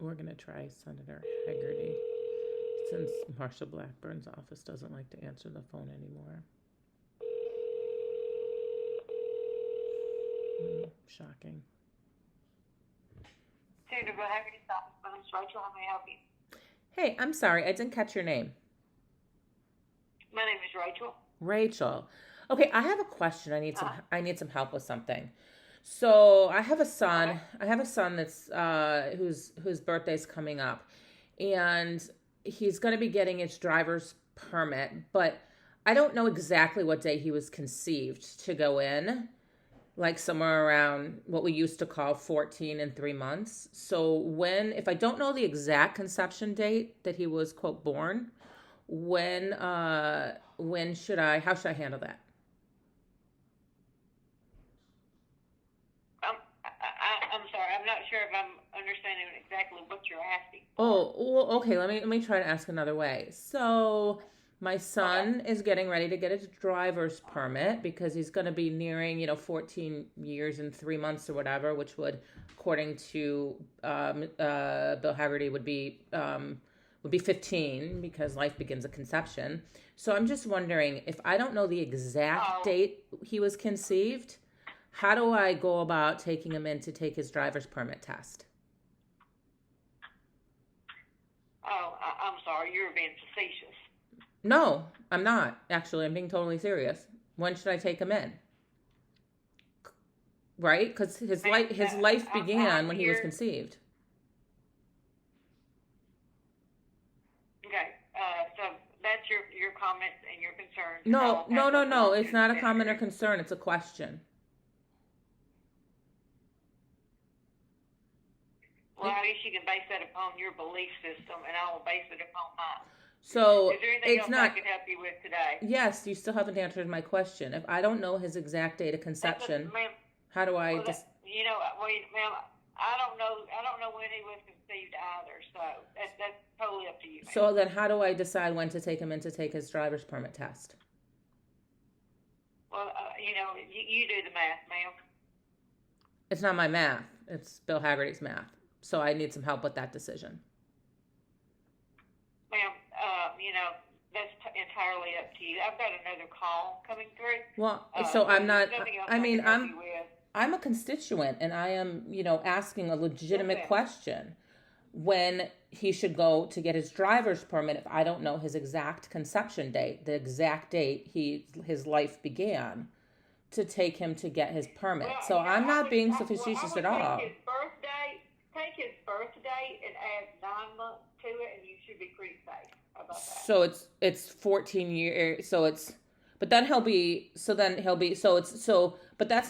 We're going to try Senator Hagerty since Marsha Blackburn's office doesn't like to answer the phone anymore. Shocking. Senator Hagerty's office. My name's Rachel. How may I help you? Hey, I'm sorry. I didn't catch your name. My name is Rachel. Rachel. Okay, I have a question. I need some help with something. So I have a son. Okay. I have a son that's whose birthday's coming up, and he's going to be getting his driver's permit. But I don't know exactly what day he was conceived to go in, like somewhere around what we used to call 14 and 3 months. So if I don't know the exact conception date that he was quote born, how should I handle that? I'm sorry. I'm not sure if I'm understanding exactly what you're asking. Oh, well, okay. Let me try to ask another way. So my son is getting ready to get his driver's permit because he's going to be nearing, 14 years and 3 months or whatever, which would, according to Bill Hagerty, would be 15 because life begins at conception. So I'm just wondering, if I don't know the exact date he was conceived, how do I go about taking him in to take his driver's permit test? Oh, I'm sorry. You're being facetious. No, I'm not. Actually, I'm being totally serious. When should I take him in? Right? Because his life began when he was conceived. Okay. So that's your comments and your concerns. No. It's not a comment or concern. It's a question. Well, I guess you can base that upon your belief system, and I will base it upon mine. So is there anything else I can help you with today? Yes, you still haven't answered my question. If I don't know his exact date of conception, how do I ma'am, I don't know when he was conceived either. So that's totally up to you. Ma'am. So then, how do I decide when to take him in to take his driver's permit test? Well, you do the math, ma'am. It's not my math. It's Bill Hagerty's math. So I need some help with that decision. Ma'am, that's entirely up to you. I've got another call coming through. Well, so I'm not. I'm a constituent, and I am, asking a legitimate question. When he should go to get his driver's permit, if I don't know his exact conception date, the exact date his life began, to take him to get his permit. Well, so I'm not being facetious at all. Take his birth date and add 9 months to it, and you should be pretty safe about that. So it's 14 years. But that's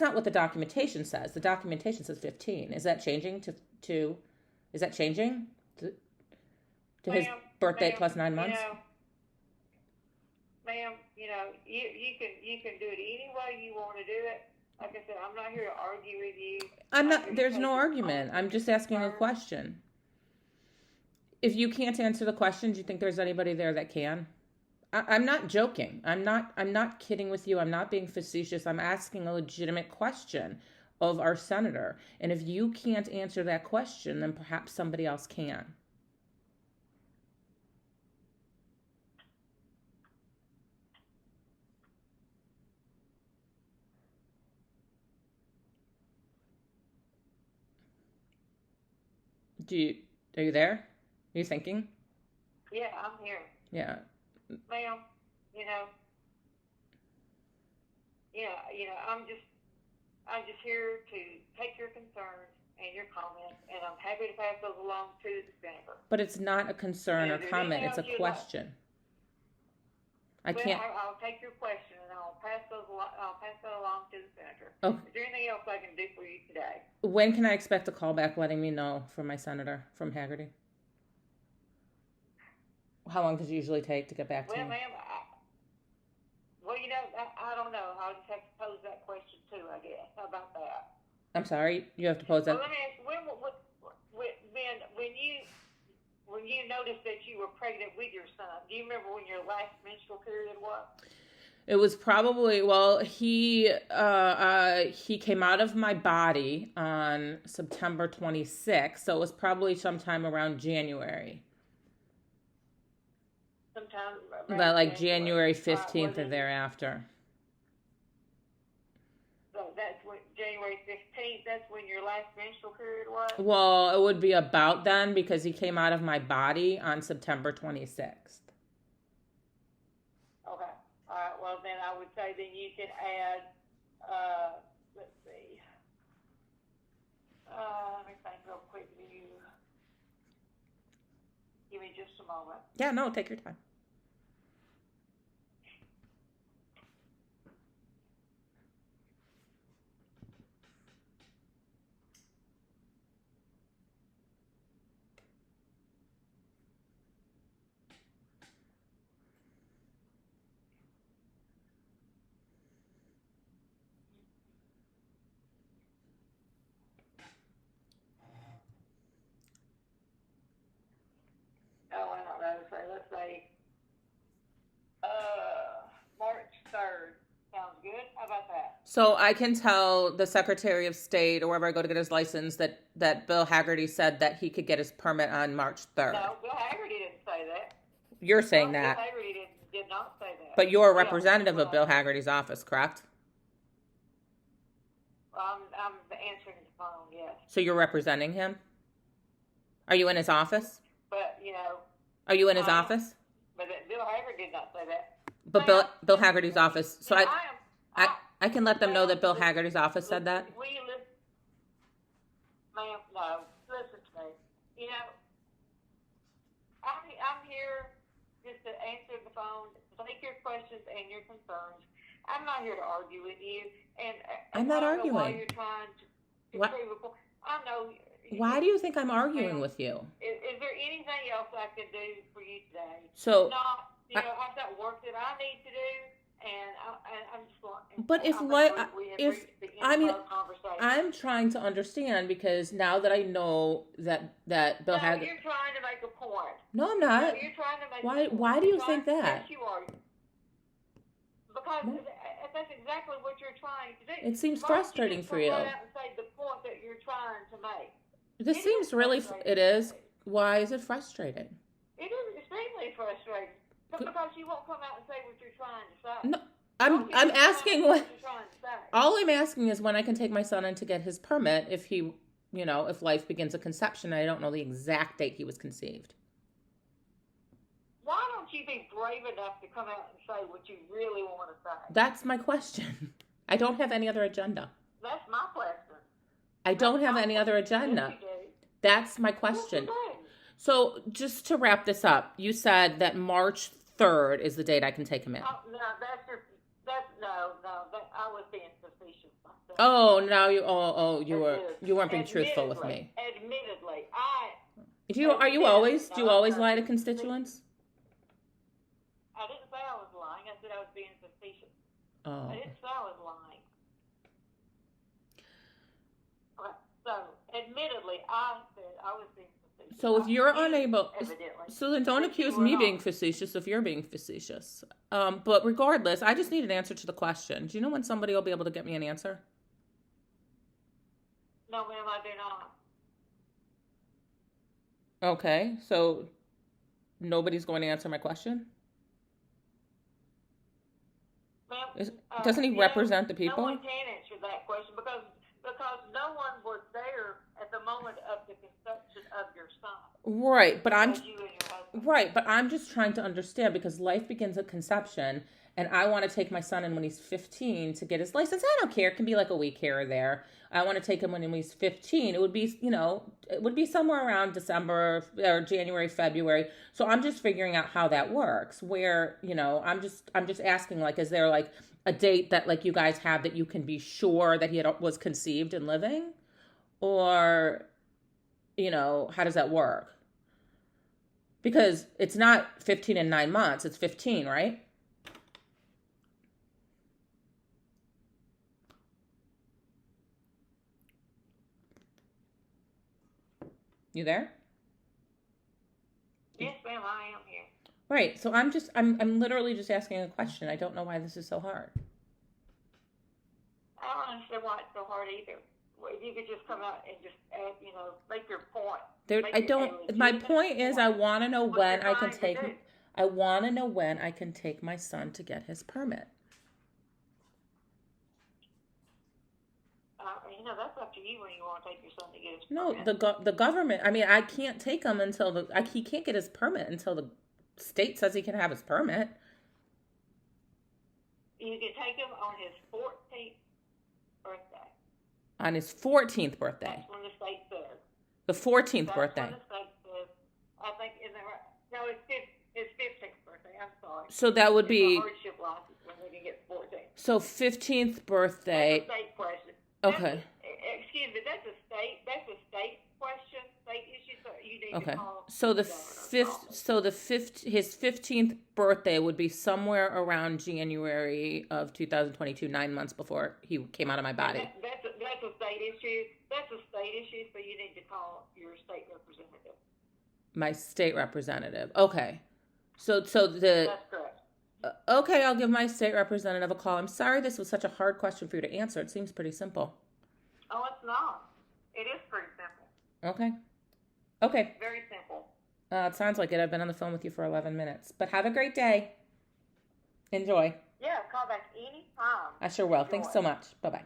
not what the documentation says. The documentation says 15. Is that changing to his birthday plus 9 months? Ma'am, you can do it any way you want to do it. Like I said, I'm not here to argue with you. There's no argument. I'm just asking a question. If you can't answer the question, do you think there's anybody there that can? I'm not joking. I'm not kidding with you. I'm not being facetious. I'm asking a legitimate question of our senator. And if you can't answer that question, then perhaps somebody else can. Are you there? Are you thinking? Yeah, I'm here. Yeah. Ma'am, I'm just here to take your concerns and your comments, and I'm happy to pass those along to the senator. But it's not a concern or comment, it's a question. I'll take your question and I'll pass that along to the senator. Oh. Is there anything else I can do for you today? When can I expect a call back letting me know from my senator, from Hagerty? How long does it usually take to get back to me? Well, ma'am, I don't know. I'll just have to pose that question too, I guess. How about that? I'm sorry, you have to pose that. Well, let me ask you, when you noticed that you were pregnant with your son, do you remember when your last menstrual period was? It was probably, well, he came out of my body on September 26th, so it was probably sometime around January. Sometime About around like January. January All right. Well, 15th or then, thereafter. so that's when January 15th. That's when your last menstrual period was. Well, it would be about then because he came out of my body on September 26th. Okay. All right. Well, then I would say then you can add. Let's see. Let me think real quick. You give me just a moment. Yeah, no, take your time. Oh, I don't know. So let's say March 3rd. Sounds good. How about that? So I can tell the Secretary of State or wherever I go to get his license that Bill Hagerty said that he could get his permit on March 3rd. No, Bill Hagerty didn't say that. You're saying No, that. Bill Hagerty did not say that. But you're a Yeah, representative of Bill well, Hagerty's office, correct? I'm answering the phone, yes. So you're representing him? Are you in his office? But, you know, Are you in his office? but Bill Hagerty did not say that. But Bill Hagerty's office. So You know, I can let them know that Bill Hagerty's office said that. Will you listen? Ma'am, no. Listen to me. You know, I'm here just to answer the phone, take your questions and your concerns. I'm not here to argue with you. And I'm not I don't know why arguing. you're trying to What? prove a point. I know. Why do you think I'm arguing with you? Is there anything else I can do for you today? So, Not, you know, I've got work that I need to do, and I'm just going. but if I think like we have if reached the end I mean of our conversation. I'm trying to understand because now that I know that Bill No, Hagerty. you're trying to make a point. No, I'm No, not. you're trying to make Why? a point. Why do you You're think trying- that? Yes, you are. Because No. that's exactly what you're trying to do. It seems Why don't frustrating just for come you. right out and say the point that you're trying to make. This It seems is really. frustrating It is. for me. Why is it frustrating? It is extremely frustrating. But because you won't come out and say what you're trying to say. No, Don't I'm you come out asking and say what. you're trying to say. All I'm asking is when I can take my son in to get his permit if he, if life begins at conception. I don't know the exact date he was conceived. Why don't you be brave enough to come out and say what you really want to say? That's my question. I don't have any other agenda. That's my question. I don't have That's any my other question. agenda. Yes, you do. That's my Yes, you question. do. So just to wrap this up, you said that March 3rd is the date I can take him in. Oh, no, I was being facetious myself. Oh, now you weren't being truthful with me. Admittedly, Do you always lie to constituents? I didn't say I was lying. I said I was being facetious. Oh. I didn't say I was lying. Okay, so admittedly, I said I was being facetious. So if you're unable, evidently. so then don't accuse me being facetious if you're being facetious. But regardless, I just need an answer to the question. Do you know when somebody will be able to get me an answer? No, ma'am, I do not. Okay, so nobody's going to answer my question? Ma'am, Doesn't he represent the No people? one can answer that question because no one was there at the moment of the conception of your son. Right, but I'm You and your husband. right, but I'm just trying to understand because life begins at conception, and I want to take my son in when he's 15 to get his license. I don't care; it can be like a week here or there. I want to take him when he's 15. It would be, it would be somewhere around December or January, February. So I'm just figuring out how that works. Where, I'm just asking, like, is there like a date that like you guys have that you can be sure that he was conceived and living, or, how does that work? Because it's not 15 and 9 months; it's 15, right? You there? Yes, ma'am, I am here. Right. So I'm literally just asking a question. I don't know why this is so hard. I don't understand why it's so hard either. Well, if you could just come out and just add, make your point. There, Make I a don't. My legitimate point is, I point. want to know What when you're I can trying to take. do. I want to know when I can take my son to get his permit. That's up to you when you want to take your son to get his No, permit. the government. I mean, I can't take him until he can't get his permit until the state says he can have his permit. You can take him on his 14th birthday. On his 14th birthday. That's when the state says. The 14th That's birthday. when the state says. I think, isn't that right? No, his 15th birthday. I'm sorry. So that would It's be. a hardship license when we can get 14. So 15th birthday. That's a state question. Okay. Excuse me, that's a state question, state issue, so you need Okay. to call So the governor's office. his 15th birthday would be somewhere around January of 2022, 9 months before he came out of my body. That's a state issue. That's a state issue, so you need to call your state representative. My state representative. Okay. So That's correct. okay, I'll give my state representative a call. I'm sorry this was such a hard question for you to answer. It seems pretty simple. Oh, it's not. It is pretty simple. Okay. Okay. Very simple. It sounds like it. I've been on the phone with you for 11 minutes. But have a great day. Enjoy. Yeah, call back any time. I sure will. Enjoy. Thanks so much. Bye-bye.